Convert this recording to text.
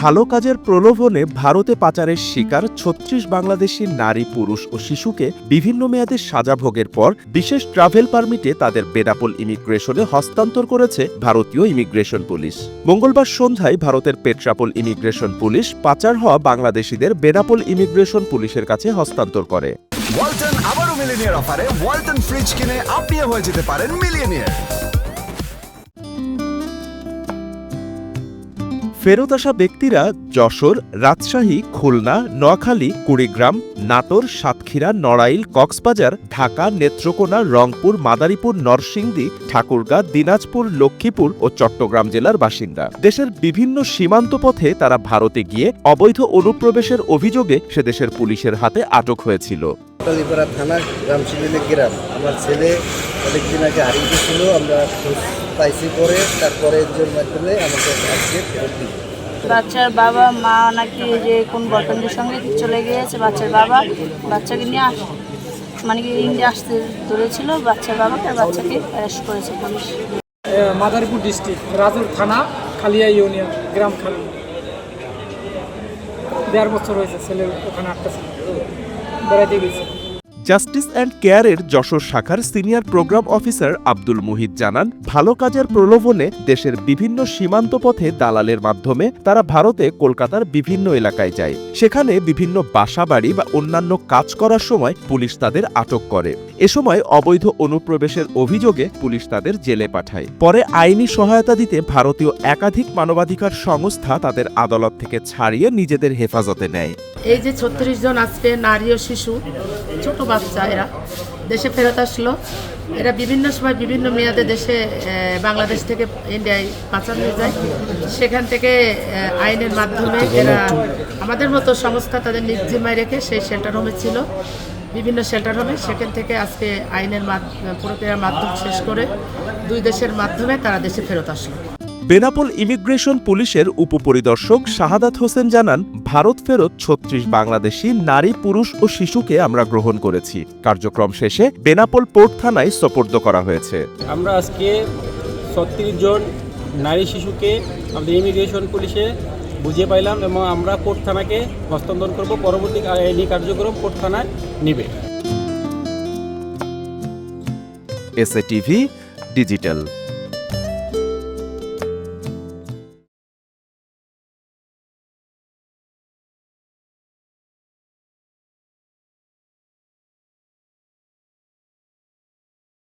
ভালো কাজের প্রলোভনে ভারতে পাচারের শিকার ৩৬ বাংলাদেশি নারী, পুরুষ ও শিশুকে বিভিন্ন মেয়াদে সাজা ভোগের পর বিশেষ ট্রাভেল পারমিটে তাদের বেনাপোল ইমিগ্রেশনে হস্তান্তর করেছে ভারতীয় ইমিগ্রেশন পুলিশ। মঙ্গলবার সন্ধ্যায় ভারতের পেট্রাপোল ইমিগ্রেশন পুলিশ পাচার হওয়া বাংলাদেশিদের বেনাপোল ইমিগ্রেশন পুলিশের কাছে হস্তান্তর করে। ওয়ালটন আবারও মিলিয়নিয়ার অফারে ওয়ালটন ফ্রিজ কিনে আপনিও হয়ে যেতে পারেন মিলিয়নিয়ার। ফেরত আসা ব্যক্তিরা যশোর, রাজশাহী, খুলনা, নোয়াখালী, কুড়িগ্রাম, নাটোর, সাতক্ষীরা, নড়াইল, কক্সবাজার, ঢাকা, নেত্রকোনা, রংপুর, মাদারীপুর, নরসিংদী, ঠাকুরগাঁ, দিনাজপুর, লক্ষ্মীপুর ও চট্টগ্রাম জেলার বাসিন্দা। দেশের বিভিন্ন সীমান্ত পথে তারা ভারতে গিয়ে অবৈধ অনুপ্রবেশের অভিযোগে সেদেশের পুলিশের হাতে আটক হয়েছিল। থানা রামশিলিলি গ্রাম, আমার ছেলে অনেকদিন আগে হারিয়ে গেছিল, আমরা পাইসি করে তারপরে এর মাধ্যমে আমাকে আজকে ফেরত দিল। বাচ্চার বাবা মা নাকি যে কোন বয়ফ্রেন্ডের সঙ্গে চলে গিয়েছে, বাচ্চার বাবা বাচ্চাকে নিয়ে মানে কি ইন্ডিয়া আসতে ধরেছিল, বাচ্চার বাবাকে আর বাচ্চাকে অ্যারেস্ট করেছে পুলিশ। মাদারীপুর ডিস্ট্রিক্ট, রাজুর থানা, খালিয়া ইউনিয়ন, গ্রাম খালি। ১.৫ বছর হয়েছে ছেলে ওখানে আটকাছে, বেড়াইতে গেছে। জাস্টিস অ্যান্ড কেয়ারের যশোর শাখার senior program officer Abdul Muhit জানান, ভালো কাজের প্রলোভনে দেশের বিভিন্ন সীমান্ত পথে দালালের মাধ্যমে তারা ভারতে কলকাতার বিভিন্ন এলাকায় যায়। সেখানে বিভিন্ন বাসাবাড়ি বা অন্যান্য কাজ করার সময় পুলিশ তাদের আটক করে। এ সময় অবৈধ অনুপ্রবেশের অভিযোগে পুলিশ তাদের জেলে পাঠায়। পরে আইনি সহায়তা দিতে ভারতীয় একাধিক মানবাধিকার সংস্থা তাদের আদালত থেকে ছাড়িয়ে নিজেদের হেফাজতে নেয়। এই যে ৩৬ জন আজকে নারী ও শিশু, ছোট বাচ্চা, এরা দেশে ফেরত আসলো। এরা বিভিন্ন সময় বিভিন্ন মেয়াদে দেশে বাংলাদেশ থেকে ইন্ডিয়ায় পাচার হয়ে যায়। সেখান থেকে আইনের মাধ্যমে এরা আমাদের মতো সংস্থা তাদের নিজ জিম্মায় রেখে সেই শেল্টার হোমে ছিল, বিভিন্ন শেল্টার হোমে। সেখান থেকে আজকে আইনের প্রক্রিয়ার মাধ্যম শেষ করে ২ দেশের মাধ্যমে তারা দেশে ফেরত আসলো। বেনাপোল ইমিগ্রেশন পুলিশের উপপরিদর্শক শাহাদাত হোসেন জানান, ভারত ফেরত ৩৬ বাংলাদেশি নারী, পুরুষ ও শিশুকে আমরা গ্রহণ করেছি। কার্যক্রম শেষে বেনাপোল পোর্ট থানায় সোপর্দ করা হয়েছে। আমরা আজকে ৩৬ জন নারী শিশুকে আমাদের ইমিগ্রেশন পুলিশে বুঝিয়ে পাইলাম এবং আমরা পোর্ট থানাকে হস্তান্তর করব। পরবর্তী আইনি কার্যক্রম পোর্ট থানায় নিবে। SATV digital.